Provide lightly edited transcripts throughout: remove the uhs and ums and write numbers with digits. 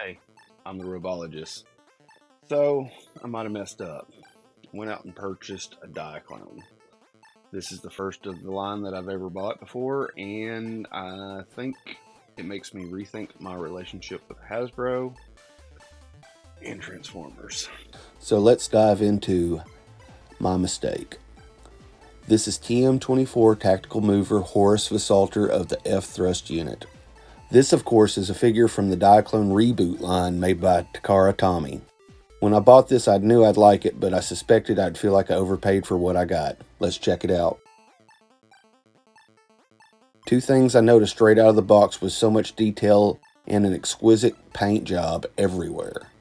Hey, I'm the robologist. So, I might have messed up. Went out and purchased a Diaclone. This is the first of the line that I've ever bought before, and I think it makes me rethink my relationship with Hasbro and Transformers. So let's dive into my mistake. This is TM24 Tactical Mover Horus Versaulter of the F Thrust unit. This, of course, is a figure from the Diaclone Reboot line made by Takara Tomy. When I bought this, I knew I'd like it, but I suspected I'd feel like I overpaid for what I got. Let's check it out. Two things I noticed straight out of the box was so much detail and an exquisite paint job everywhere.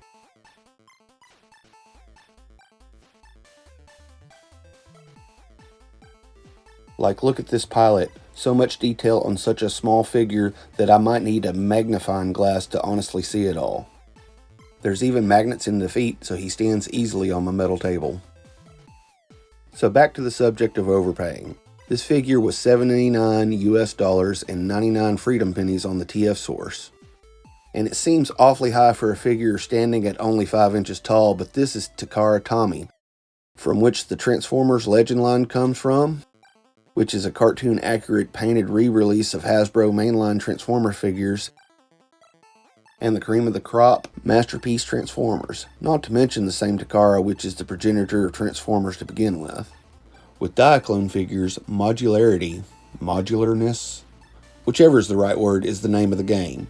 Like, look at this pilot. So much detail on such a small figure that I might need a magnifying glass to honestly see it all. There's even magnets in the feet, so he stands easily on my metal table. So back to the subject of overpaying. This figure was $79 US and 99 freedom pennies on the TF source. And it seems awfully high for a figure standing at only 5 inches tall, but this is Takara Tomy, from which the Transformers Legend line comes from, which is a cartoon-accurate painted re-release of Hasbro mainline Transformer figures, and the cream of the crop Masterpiece Transformers, not to mention the same Takara, which is the progenitor of Transformers to begin with. With Diaclone figures, modularness, whichever is the right word, is the name of the game.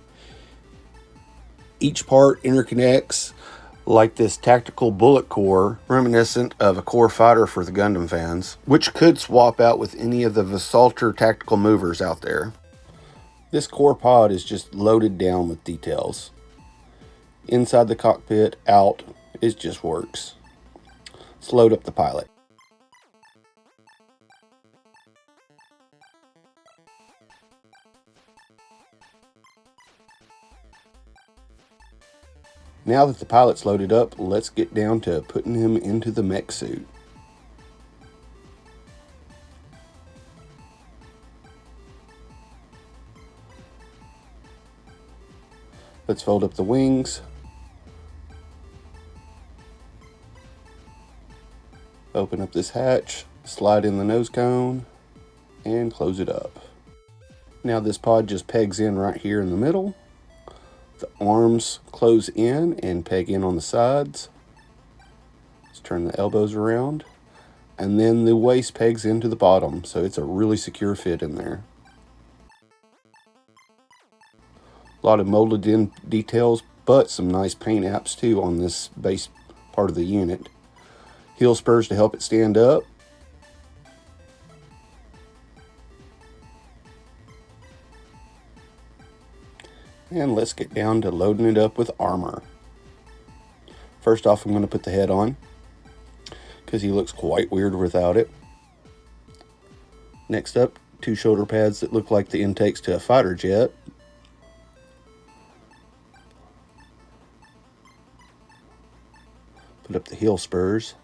Each part interconnects like this tactical bullet core, reminiscent of a core fighter for the Gundam fans, which could swap out with any of the Versaulter tactical movers out there. This core pod is just loaded down with details. Inside the cockpit, out, it just works. Let's load up the pilot. Now that the pilot's loaded up, let's get down to putting him into the mech suit. Let's fold up the wings. Open up this hatch, slide in the nose cone, and close it up. Now this pod just pegs in right here in the middle. The arms close in and peg in on the sides. Let's turn the elbows around. And then the waist pegs into the bottom, so it's a really secure fit in there. A lot of molded in details, but some nice paint apps too on this base part of the unit. Heel spurs to help it stand up. And let's get down to loading it up with armor. First off, I'm going to put the head on, because he looks quite weird without it. Next up, 2 shoulder pads that look like the intakes to a fighter jet. Put up the heel spurs.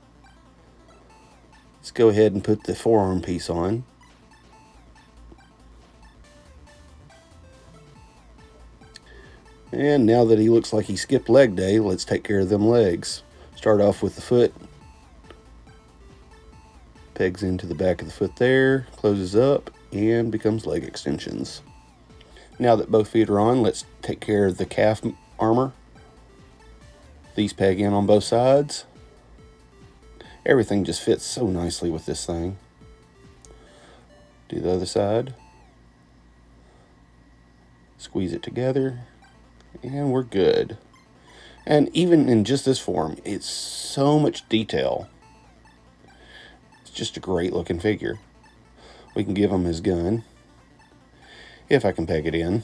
Let's go ahead and put the forearm piece on. And now that he looks like he skipped leg day, let's take care of them legs. Start off with the foot. Pegs into the back of the foot there, closes up, and becomes leg extensions. Now that both feet are on, let's take care of the calf armor. These peg in on both sides. Everything just fits so nicely with this thing. Do the other side. Squeeze it together. And we're good. And even in just this form, it's so much detail. It's just a great looking figure. We can give him his gun, if I can peg it in.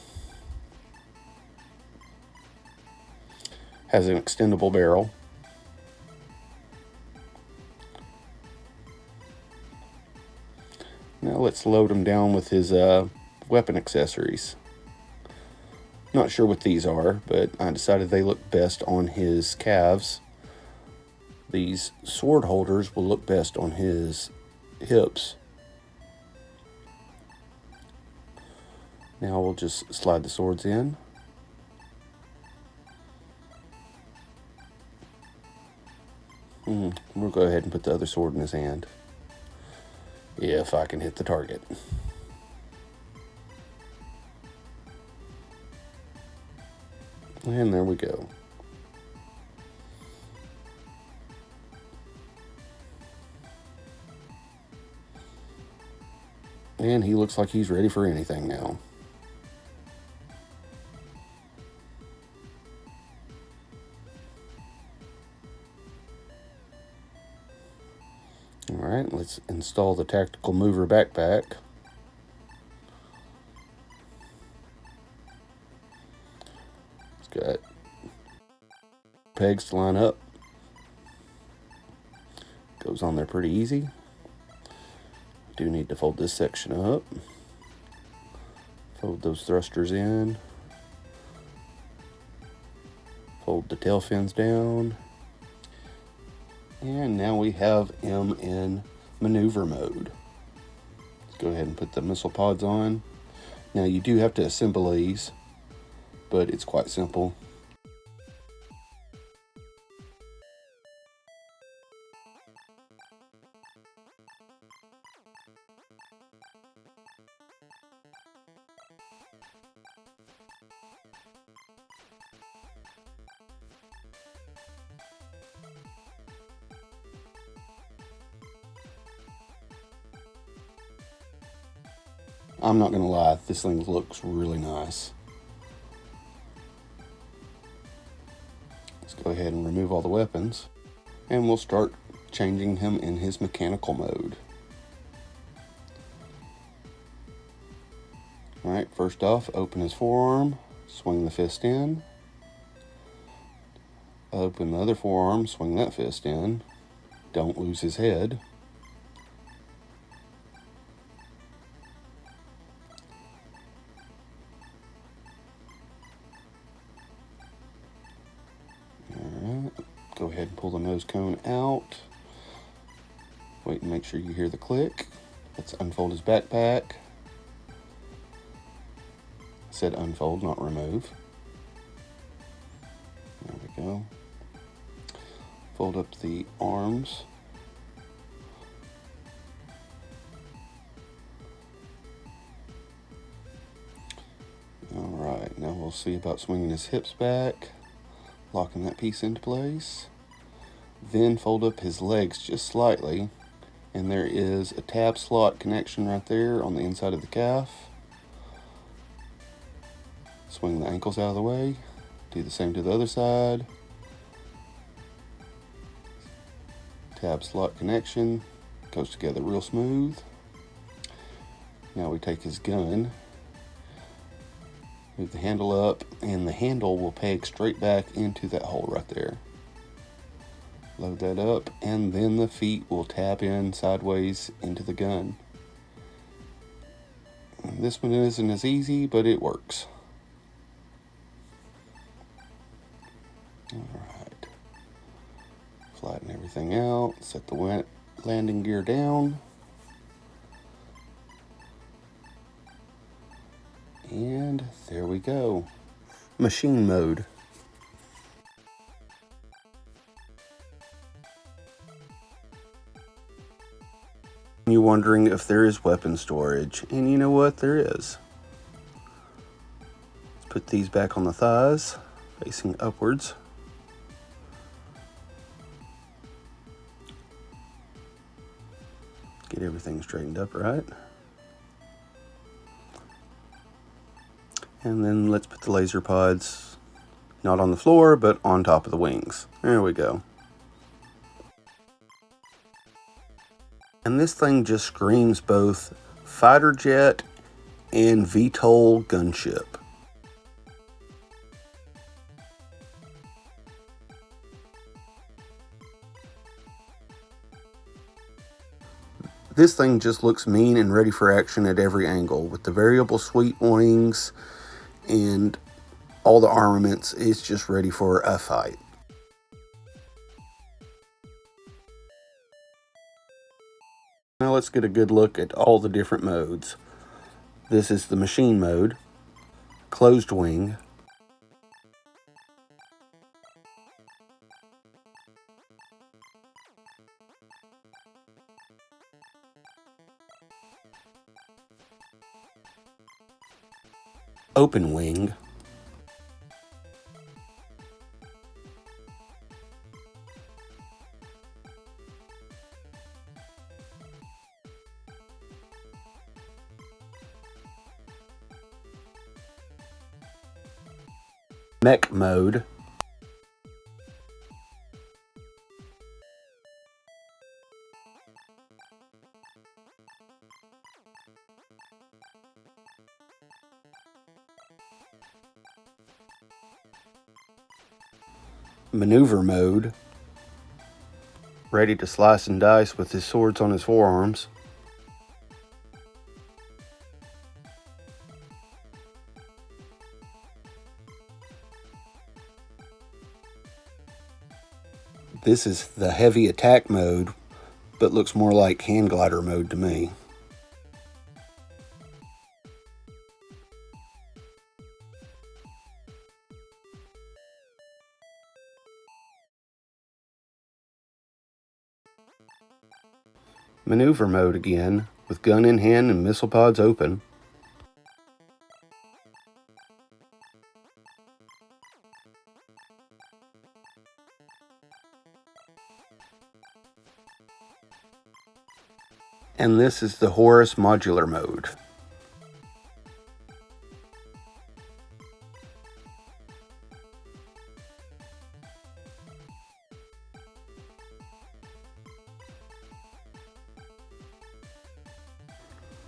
Has an extendable barrel. Now let's load him down with his weapon accessories. Not sure what these are, but I decided they look best on his calves. These sword holders will look best on his hips. Now we'll just slide the swords in. We'll go ahead and put the other sword in his hand. If I can hit the target. And there we go. And he looks like he's ready for anything now. Alright, let's install the tactical mover backpack. It's got pegs to line up. Goes on there pretty easy. Do need to fold this section up. Fold those thrusters in. Fold the tail fins down. And now we have him in maneuver mode. Let's go ahead and put the missile pods on. Now you do have to assemble these, but it's quite simple. I'm not gonna lie, this thing looks really nice. Let's go ahead and remove all the weapons, and we'll start changing him in his mechanical mode. Alright, first off, open his forearm, swing the fist in. Open the other forearm, swing that fist in. Don't lose his head. Alright, go ahead and pull the nose cone out. Wait and make sure you hear the click. Let's unfold his backpack. I said unfold, not remove. There we go. Fold up the arms. Alright, now we'll see about swinging his hips back, locking that piece into place. Then fold up his legs just slightly, and there is a tab slot connection right there on the inside of the calf. Swing the ankles out of the way. Do the same to the other side. Tab slot connection. Goes together real smooth. Now we take his gun. Move the handle up, and the handle will peg straight back into that hole right there. Load that up, and then the feet will tap in sideways into the gun. And this one isn't as easy, but it works. Alright. Flatten everything out, set the landing gear down. And there we go. Machine mode. You're wondering if there is weapon storage, and you know what? There is. Let's put these back on the thighs, facing upwards. Get everything straightened up right. And then let's put the laser pods not on the floor, but on top of the wings. There we go. And this thing just screams both fighter jet and VTOL gunship. This thing just looks mean and ready for action at every angle. With the variable sweep wings and all the armaments, it's just ready for a fight. Now let's get a good look at all the different modes. This is the machine mode, closed wing, open wing. Mech mode. Maneuver mode. Ready to slice and dice with his swords on his forearms. This is the heavy attack mode, but looks more like hand glider mode to me. Maneuver mode again, with gun in hand and missile pods open. And this is the Horus modular mode.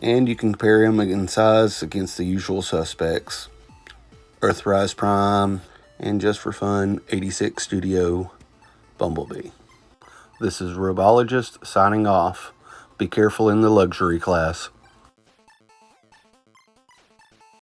And you can compare him in size against the usual suspects. Earthrise Prime, and just for fun, 86 Studio Bumblebee. This is Robologist signing off. Be careful in the luxury class.